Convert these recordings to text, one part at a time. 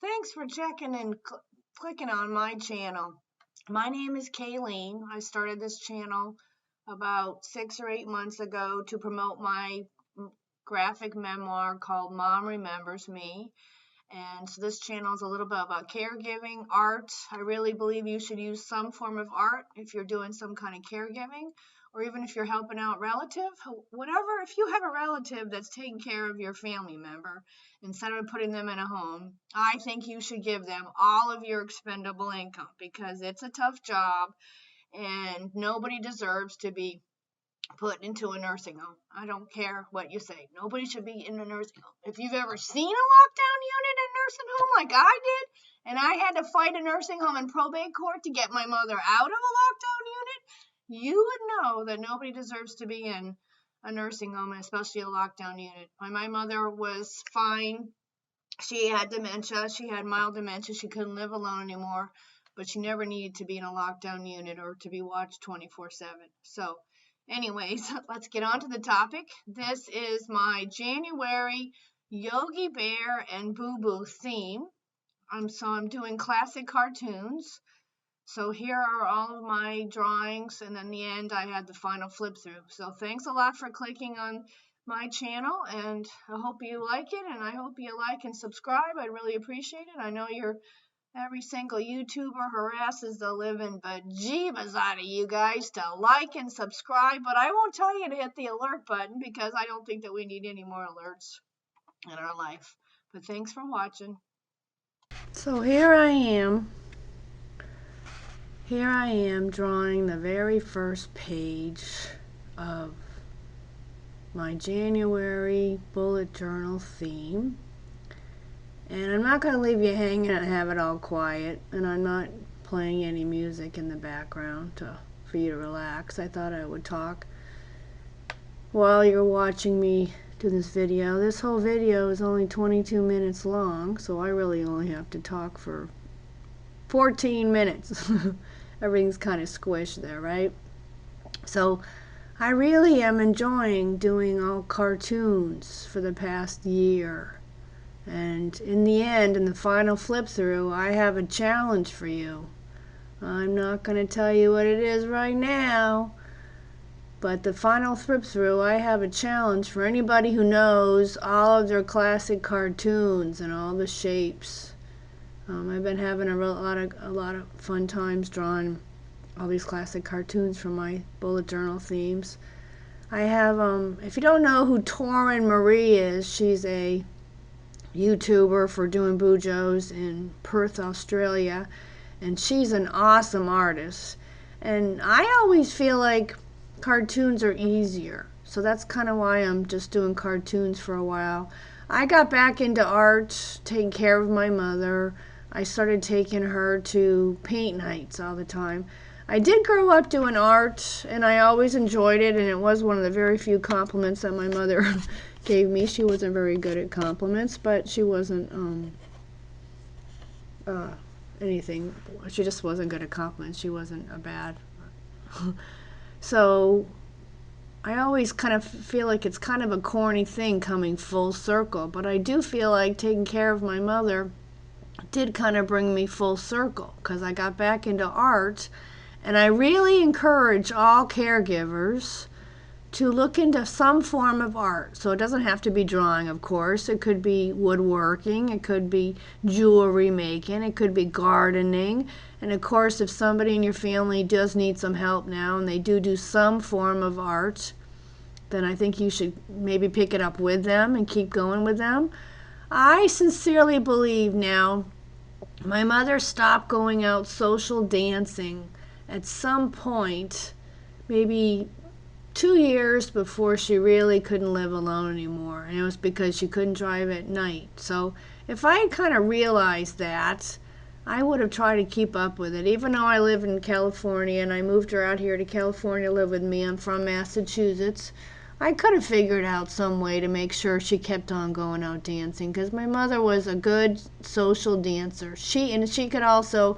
Thanks for checking and clicking on my channel. My name is Kayleen. I started this channel about 6 or 8 months ago to promote my graphic memoir called Mom Remembers Me. And so this channel is a little bit about caregiving, art. I really believe you should use some form of art if you're doing some kind of caregiving, or even if you're helping out relative, whatever. If you have a relative that's taking care of your family member, instead of putting them in a home, I think you should give them all of your expendable income because it's a tough job and nobody deserves to be put into a nursing home. I don't care what you say. Nobody should be in a nursing home. If you've ever seen a lockdown unit in a nursing home like I did, and I had to fight a nursing home in probate court to get my mother out of a lockdown unit, you would know that nobody deserves to be in a nursing home, especially a lockdown unit. My mother was fine. She had dementia. She had mild dementia. She couldn't live alone anymore, but she never needed to be in a lockdown unit or to be watched 24/7. So anyways, let's get on to the topic. This is my January Yogi Bear and Boo Boo theme. I'm doing classic cartoons. So here are all of my drawings, and in the end I had the final flip through. So thanks a lot for clicking on my channel, and I hope you like it, and I hope you like and subscribe. I'd really appreciate it. I know every single YouTuber harasses the living bejeebas out of you guys to like and subscribe, but I won't tell you to hit the alert button because I don't think that we need any more alerts in our life. But thanks for watching. So here I am drawing the very first page of my January bullet journal theme. And I'm not going to leave you hanging and have it all quiet, and I'm not playing any music in the background for you to relax. I thought I would talk while you're watching me do this video. This whole video is only 22 minutes long, so I really only have to talk for 14 minutes. Everything's kind of squished there, right? So I really am enjoying doing all cartoons for the past year. And in the end, in the final flip through, I have a challenge for you. I'm not going to tell you what it is right now, but the final flip through, I have a challenge for anybody who knows all of their classic cartoons and all the shapes. I've been having a lot of fun times drawing all these classic cartoons from my bullet journal themes. I have, if you don't know who Torin Marie is, she's a YouTuber for doing BUJOs in Perth, Australia, and she's an awesome artist. And I always feel like cartoons are easier, so that's kind of why I'm just doing cartoons for a while. I got back into art, taking care of my mother. I started taking her to paint nights all the time. I did grow up doing art, and I always enjoyed it, and it was one of the very few compliments that my mother gave me. She wasn't very good at compliments, but she wasn't anything. She just wasn't good at compliments. She wasn't a bad. So I always kind of feel like it's kind of a corny thing coming full circle, but I do feel like taking care of my mother did kind of bring me full circle because I got back into art. And I really encourage all caregivers to look into some form of art. So it doesn't have to be drawing, of course. It could be woodworking. It could be jewelry making. It could be gardening. And of course, if somebody in your family does need some help now and they do some form of art, then I think you should maybe pick it up with them and keep going with them. I sincerely believe now my mother stopped going out social dancing at some point, maybe 2 years before she really couldn't live alone anymore, and it was because she couldn't drive at night. So if I had kind of realized that, I would have tried to keep up with it. Even though I live in California and I moved her out here to California to live with me, I'm from Massachusetts, I could have figured out some way to make sure she kept on going out dancing, because my mother was a good social dancer. She could also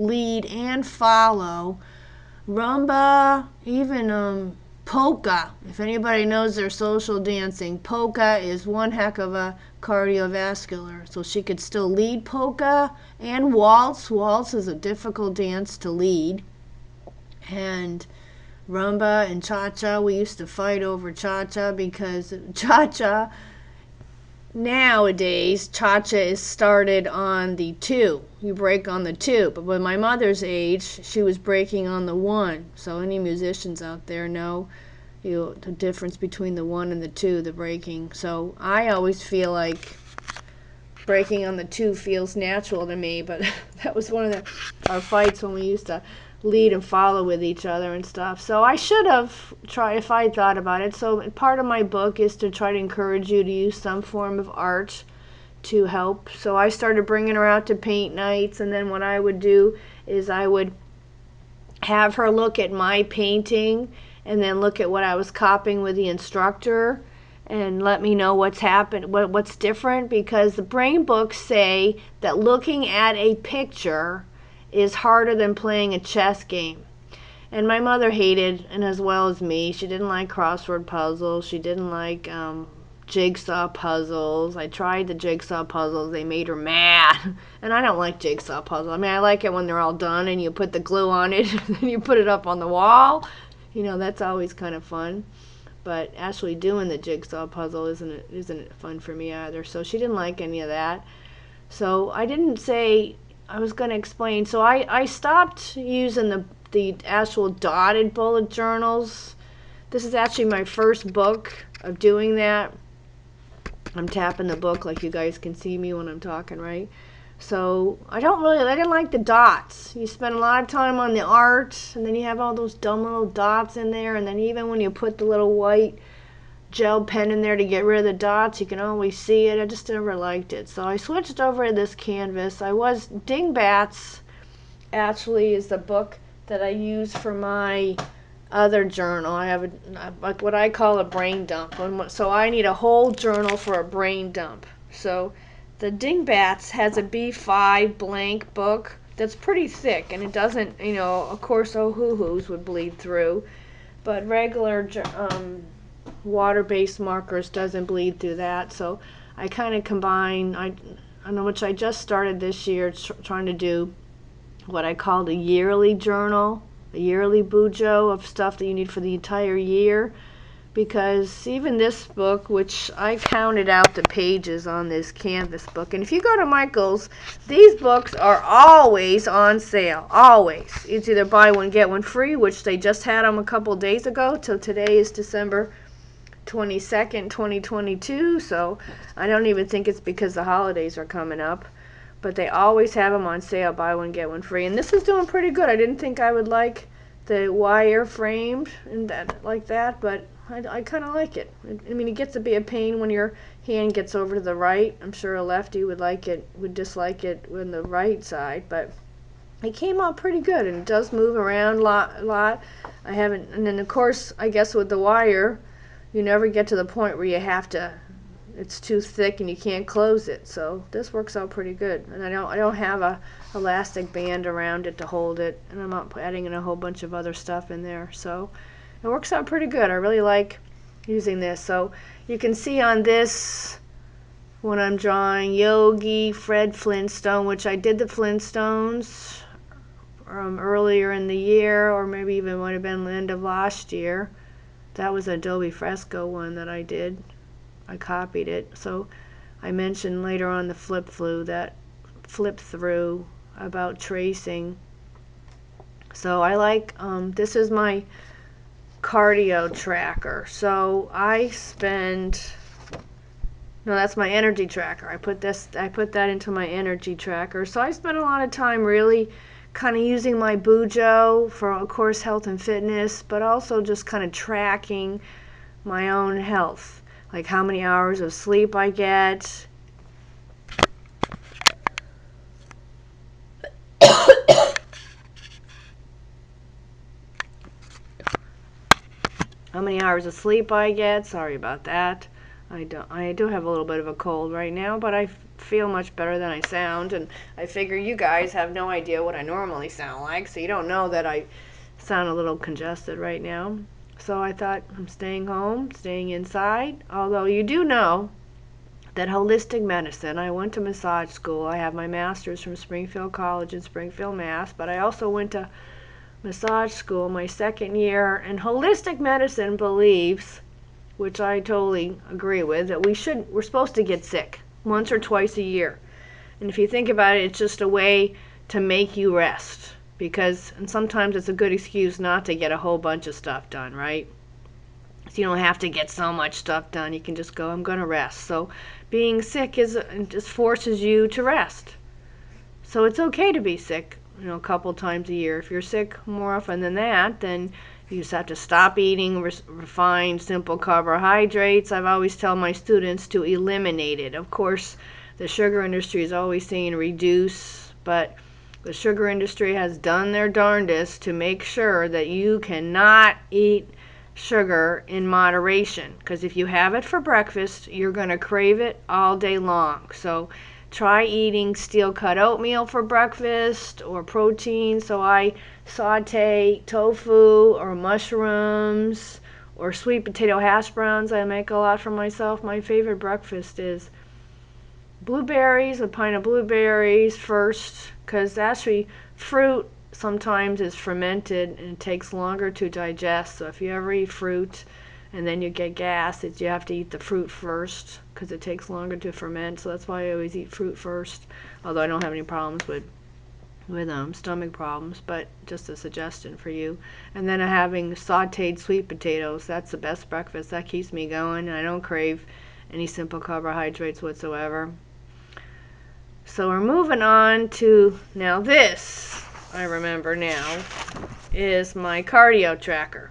lead and follow rumba, even polka. If anybody knows their social dancing, polka is one heck of a cardiovascular. So she could still lead polka and waltz. Waltz is a difficult dance to lead. And rumba and cha-cha, we used to fight over cha-cha because cha-cha, nowadays, cha-cha is started on the 2. You break on the 2. But with my mother's age, she was breaking on the 1. So any musicians out there know the difference between the 1 and the 2, the breaking. So I always feel like breaking on the 2 feels natural to me. But that was one of our fights when we used to lead and follow with each other and stuff. So I should have tried if I thought about it. So part of my book is to try to encourage you to use some form of art to help. So I started bringing her out to paint nights, and then what I would do is I would have her look at my painting and then look at what I was copying with the instructor and let me know what's happened, what's different, because the brain books say that looking at a picture is harder than playing a chess game. And my mother hated, and as well as me, she didn't like crossword puzzles. She didn't like jigsaw puzzles. I tried the jigsaw puzzles. They made her mad. And I don't like jigsaw puzzles. I mean, I like it when they're all done and you put the glue on it and you put it up on the wall. You know, that's always kind of fun. But actually doing the jigsaw puzzle isn't fun for me either. So she didn't like any of that. So I didn't say I was going to explain. So I stopped using the actual dotted bullet journals. This is actually my first book of doing that. I'm tapping the book like you guys can see me when I'm talking, right? So I didn't like the dots. You spend a lot of time on the art, and then you have all those dumb little dots in there, and then even when you put the little white gel pen in there to get rid of the dots, you can always see it. I just never liked it. So I switched over to this canvas. Dingbats actually is the book that I use for my other journal. I have like what I call a brain dump. So I need a whole journal for a brain dump. So the Dingbats has a B5 blank book that's pretty thick, and it doesn't, of course, hoo-hoos would bleed through, but regular water-based markers doesn't bleed through that. So I kind of combine, I know, which I just started this year, trying to do what I call a yearly journal, a yearly BUJO of stuff that you need for the entire year. Because even this book, which I counted out the pages on this canvas book, and if you go to Michael's, these books are always on sale, always. It's either buy one, get one free, which they just had them a couple days ago, till today is December 22nd, 2022, so I don't even think it's because the holidays are coming up, but they always have them on sale, buy one, get one free, and this is doing pretty good. I didn't think I would like the wire framed and that like that, but I kind of like it. I mean, it gets to be a pain when your hand gets over to the right. I'm sure a lefty would dislike it on the right side, but it came out pretty good, and it does move around a lot. And then of course, I guess with the wire, you never get to the point where it's too thick and you can't close it. So this works out pretty good, and I don't have a elastic band around it to hold it, and I'm not adding in a whole bunch of other stuff in there. So it works out pretty good. I really like using this. So you can see on this when I'm drawing Yogi, Fred Flintstone, which I did the Flintstones earlier in the year, or maybe even might have been the end of last year. That was Adobe Fresco one that I did. I copied it. So I mentioned later on the flip through about tracing. So I like, this is my cardio tracker. So that's my energy tracker. I put that into my energy tracker. So I spend a lot of time really kind of using my BUJO for, of course, health and fitness, but also just kind of tracking my own health, like how many hours of sleep I get. How many hours of sleep I get. Sorry about that. I do have a little bit of a cold right now, but I feel much better than I sound, and I figure you guys have no idea what I normally sound like, so you don't know that I sound a little congested right now. So I thought, I'm staying home, staying inside. Although you do know that holistic medicine, I went to massage school. I have my master's from Springfield College in Springfield, Mass. But I also went to massage school my second year. And holistic medicine believes, which I totally agree with, that we're supposed to get sick once or twice a year. And if you think about it, it's just a way to make you rest. And sometimes it's a good excuse not to get a whole bunch of stuff done, right? So you don't have to get so much stuff done. You can just go, I'm going to rest. So being sick just forces you to rest. So it's okay to be sick, a couple times a year. If you're sick more often than that, then you just have to stop eating refined, simple carbohydrates. I've always tell my students to eliminate it. Of course, the sugar industry is always saying reduce, but the sugar industry has done their darndest to make sure that you cannot eat sugar in moderation. Because if you have it for breakfast, you're going to crave it all day long. So try eating steel-cut oatmeal for breakfast or protein. So I saute tofu or mushrooms or sweet potato hash browns. I make a lot for myself. My favorite breakfast is blueberries, a pint of blueberries first, because actually fruit sometimes is fermented and it takes longer to digest. So if you ever eat fruit and then you get gas, you have to eat the fruit first because it takes longer to ferment. So that's why I always eat fruit first, although I don't have any problems with stomach problems, but just a suggestion for you. And then having sauteed sweet potatoes. That's the best breakfast. That keeps me going, and I don't crave any simple carbohydrates whatsoever. So we're moving on to, now this, I remember now, is my cardio tracker.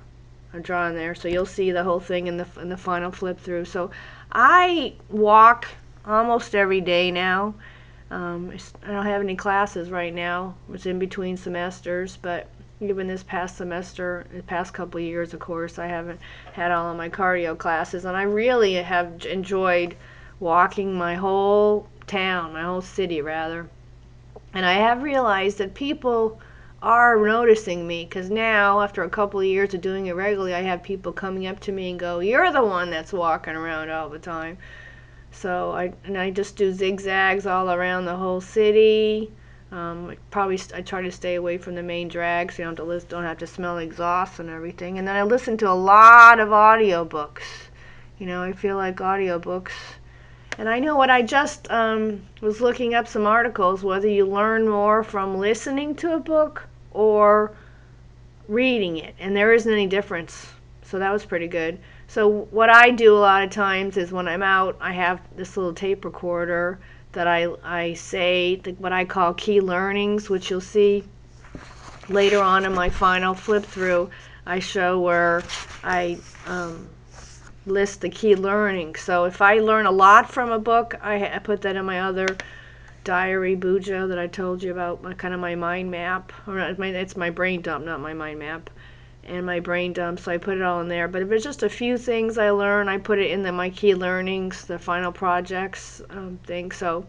I'm drawing there, so you'll see the whole thing in the final flip through. So I walk almost every day now. I don't have any classes right now. It's in between semesters, but even this past semester, the past couple of years, of course, I haven't had all of my cardio classes, and I really have enjoyed walking my whole town, my whole city rather. And I have realized that people are noticing me, because now, after a couple of years of doing it regularly, I have people coming up to me and go, "You're the one that's walking around all the time." So I just do zigzags all around the whole city. I try to stay away from the main drag, so you don't have to smell exhaust and everything. And then I listen to a lot of audiobooks. I feel like audiobooks. And I know what I just was looking up some articles, whether you learn more from listening to a book or reading it, and there isn't any difference. So that was pretty good. So what I do a lot of times is when I'm out, I have this little tape recorder that I say what I call key learnings, which you'll see later on in my final flip through. I show where I list the key learnings. So if I learn a lot from a book, I put that in my other diary, BUJO, that I told you about, my mind map. It's my brain dump, not my mind map, and my brain dump. So I put it all in there. But if it's just a few things I learn, I put it in my key learnings, the final projects thing. So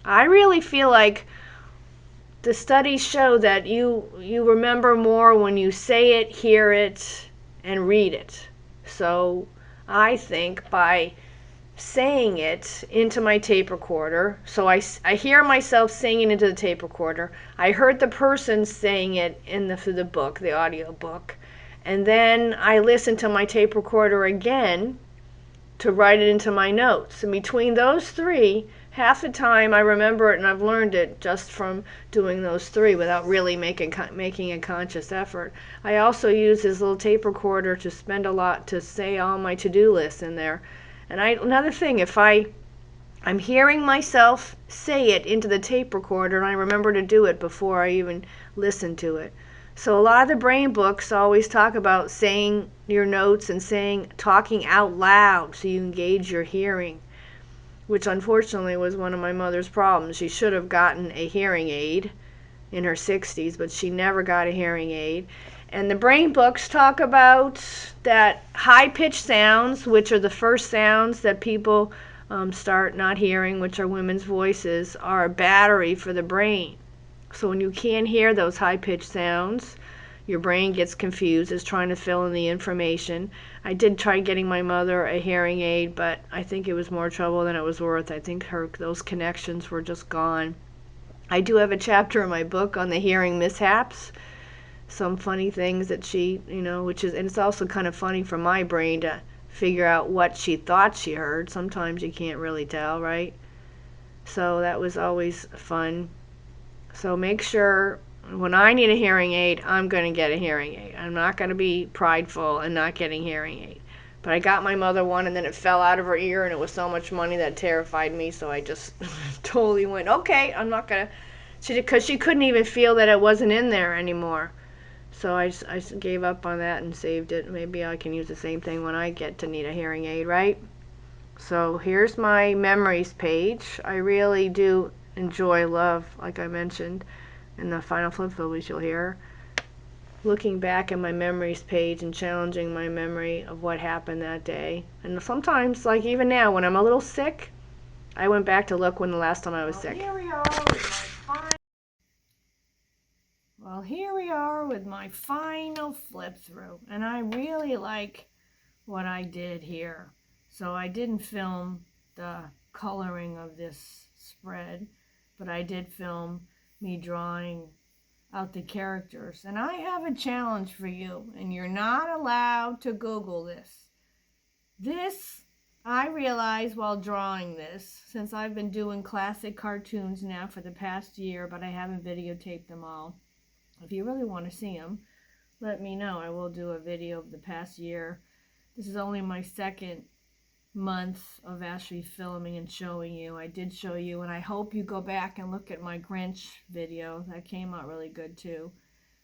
I really feel like the studies show that you remember more when you say it, hear it, and read it. So I think by saying it into my tape recorder, so I hear myself saying it into the tape recorder. I heard the person saying it through the book, the audio book, and then I listen to my tape recorder again to write it into my notes. And between those three, half the time I remember it, and I've learned it just from doing those three without really making a conscious effort. I also use this little tape recorder to say all my to-do lists in there. And another thing, if I'm hearing myself say it into the tape recorder, and I remember to do it before I even listen to it. So a lot of the brain books always talk about saying your notes and talking out loud so you engage your hearing, which unfortunately was one of my mother's problems. She should have gotten a hearing aid in her 60s, but she never got a hearing aid. And the brain books talk about that high-pitched sounds, which are the first sounds that people start not hearing, which are women's voices, are a battery for the brain. So when you can't hear those high-pitched sounds, your brain gets confused. It's trying to fill in the information. I did try getting my mother a hearing aid, but I think it was more trouble than it was worth. I think those connections were just gone. I do have a chapter in my book on the hearing mishaps, some funny things that she, which is, and it's also kind of funny for my brain to figure out what she thought she heard. Sometimes you can't really tell, right? So that was always fun. So make sure when I need a hearing aid, I'm going to get a hearing aid. I'm not going to be prideful and not getting hearing aid. But I got my mother one, and then it fell out of her ear, and it was so much money that terrified me. So I just totally went, okay, I'm not going to. Because she couldn't even feel that it wasn't in there anymore. So I gave up on that and saved it. Maybe I can use the same thing when I get to need a hearing aid, right? So here's my memories page. I really do enjoy love, like I mentioned in the final flip fillers you'll hear. Looking back at my memories page and challenging my memory of what happened that day. And sometimes, like even now, when I'm a little sick, I went back to look when the last time I was sick. Here we are with my final flip through. And I really like what I did here. So I didn't film the coloring of this spread, but I did film me drawing out the characters. And I have a challenge for you, and you're not allowed to Google this. This, I realized while drawing this, since I've been doing classic cartoons now for the past year, but I haven't videotaped them all. If you really want to see them, let me know. I will do a video of the past year. This is only my second month of actually filming and showing you. I did show you, and I hope you go back and look at my Grinch video. That came out really good too.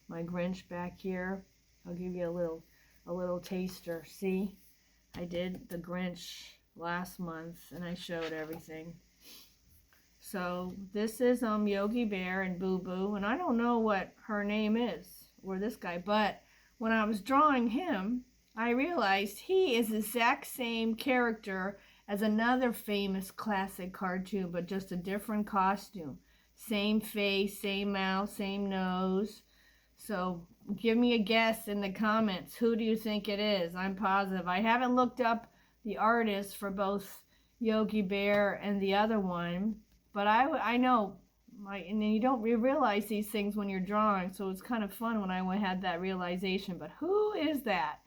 My Grinch back here. I'll give you a little taster. See, I did the Grinch last month, and I showed everything. So this is Yogi Bear and Boo Boo, and I don't know what her name is, or this guy, but when I was drawing him, I realized he is the exact same character as another famous classic cartoon, but just a different costume. Same face, same mouth, same nose. So give me a guess in the comments. Who do you think it is? I'm positive. I haven't looked up the artist for both Yogi Bear and the other one, but I know. And then you don't realize these things when you're drawing, so it's kind of fun when I had that realization. But who is that?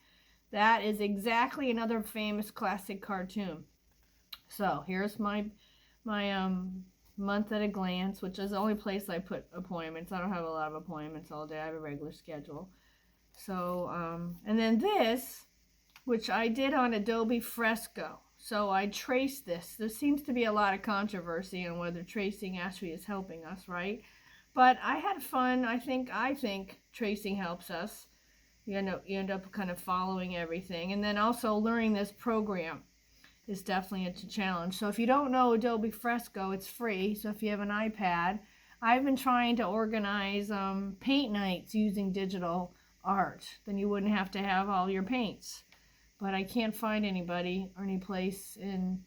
That is exactly another famous classic cartoon. So here's my month at a glance, which is the only place I put appointments. I don't have a lot of appointments all day. I have a regular schedule. So and then this, which I did on Adobe Fresco. So I traced this. There seems to be a lot of controversy on whether tracing actually is helping us, right? But I had fun. I think tracing helps us. You end up kind of following everything. And then also learning this program is definitely a challenge. So if you don't know Adobe Fresco, it's free. So if you have an iPad, I've been trying to organize paint nights using digital art. Then you wouldn't have to have all your paints. But I can't find anybody or any place in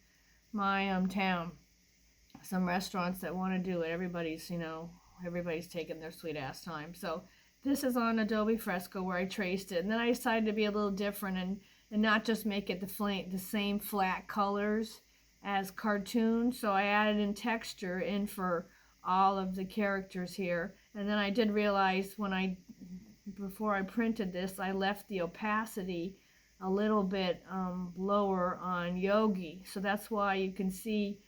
my town, some restaurants that want to do it. Everybody's taking their sweet ass time. So this is on Adobe Fresco where I traced it. And then I decided to be a little different and not just make it the same flat colors as cartoons. So I added in texture in for all of the characters here. And then I did realize before I printed this, I left the opacity a little bit lower on Yogi. So that's why you can see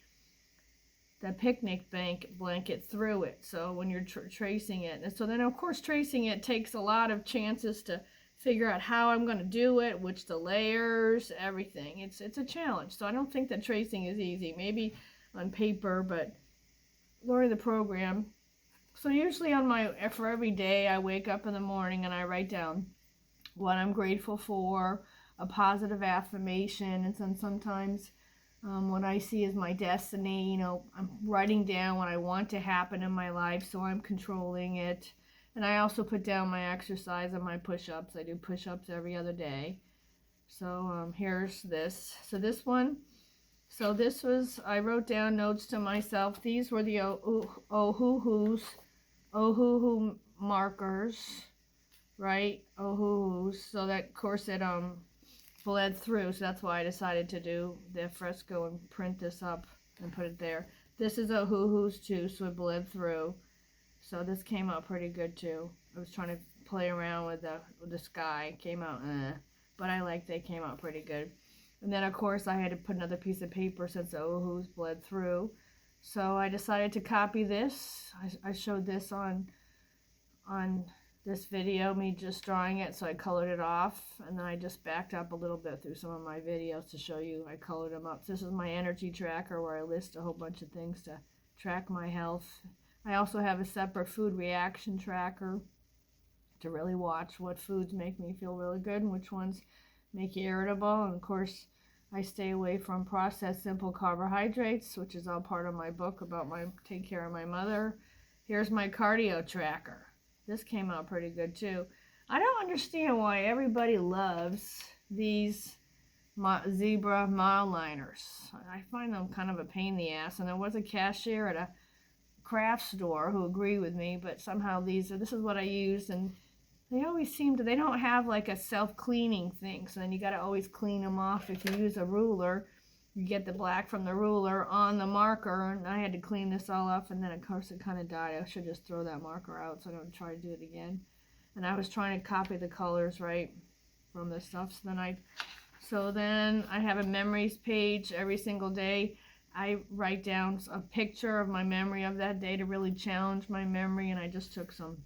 the picnic blanket through it. So when you're tracing it. And so then of course tracing it takes a lot of chances to figure out how I'm going to do it, which the layers, everything. It's a challenge. So I don't think that tracing is easy. Maybe on paper, but learning the program. So usually for every day I wake up in the morning and I write down what I'm grateful for, a positive affirmation, and then sometimes what I see as my destiny. I'm writing down what I want to happen in my life, so I'm controlling it. And I also put down my exercise and my push-ups. I do push-ups every other day. So here's this. So this one, I wrote down notes to myself. These were the oh-hoo-hoo markers, right? Oh, so that, of course, it bled through. So that's why I decided to do the fresco and print this up and put it there. This is a hoo-hoos too, so it bled through. So this came out pretty good too. I was trying to play around with the sky. It came out, but I like they came out pretty good. And then of course I had to put another piece of paper since the oohoo's bled through. So I decided to copy this. I showed this on this video, me just drawing it, so I colored it off, and then I just backed up a little bit through some of my videos to show you I colored them up. This is my energy tracker where I list a whole bunch of things to track my health. I also have a separate food reaction tracker to really watch what foods make me feel really good and which ones make you irritable. And of course, I stay away from processed simple carbohydrates, which is all part of my book about my take care of my mother. Here's my cardio tracker. This came out pretty good too. I don't understand why everybody loves these zebra mile liners. I find them kind of a pain in the ass. And there was a cashier at a craft store who agreed with me, but somehow this is what I use, and they always seem to, they don't have like a self-cleaning thing, so then you got to always clean them off. If you use a ruler, you get the black from the ruler on the marker, and I had to clean this all off, and then of course it kind of died. I should just throw that marker out so I don't try to do it again. And I was trying to copy the colors right from the stuff, so then I have a memories page every single day. I write down a picture of my memory of that day to really challenge my memory, and I just took some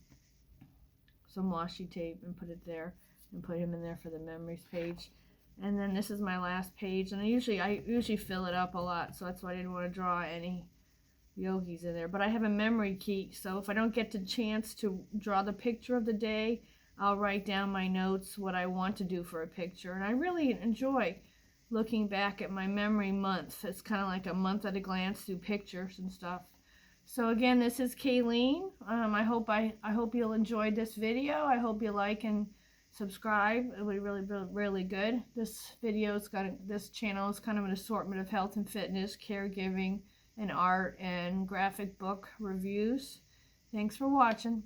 washi tape and put it there and put him in there for the memories page. And then this is my last page, and I usually fill it up a lot, so that's why I didn't want to draw any yogis in there. But I have a memory key, so if I don't get the chance to draw the picture of the day, I'll write down my notes, what I want to do for a picture. And I really enjoy looking back at my memory month. It's kind of like a month at a glance through pictures and stuff. So again, this is Kayleen. I hope you'll enjoy this video. I hope you like and subscribe. It would be really good. This channel is kind of an assortment of health and fitness, caregiving, and art and graphic book reviews. Thanks for watching.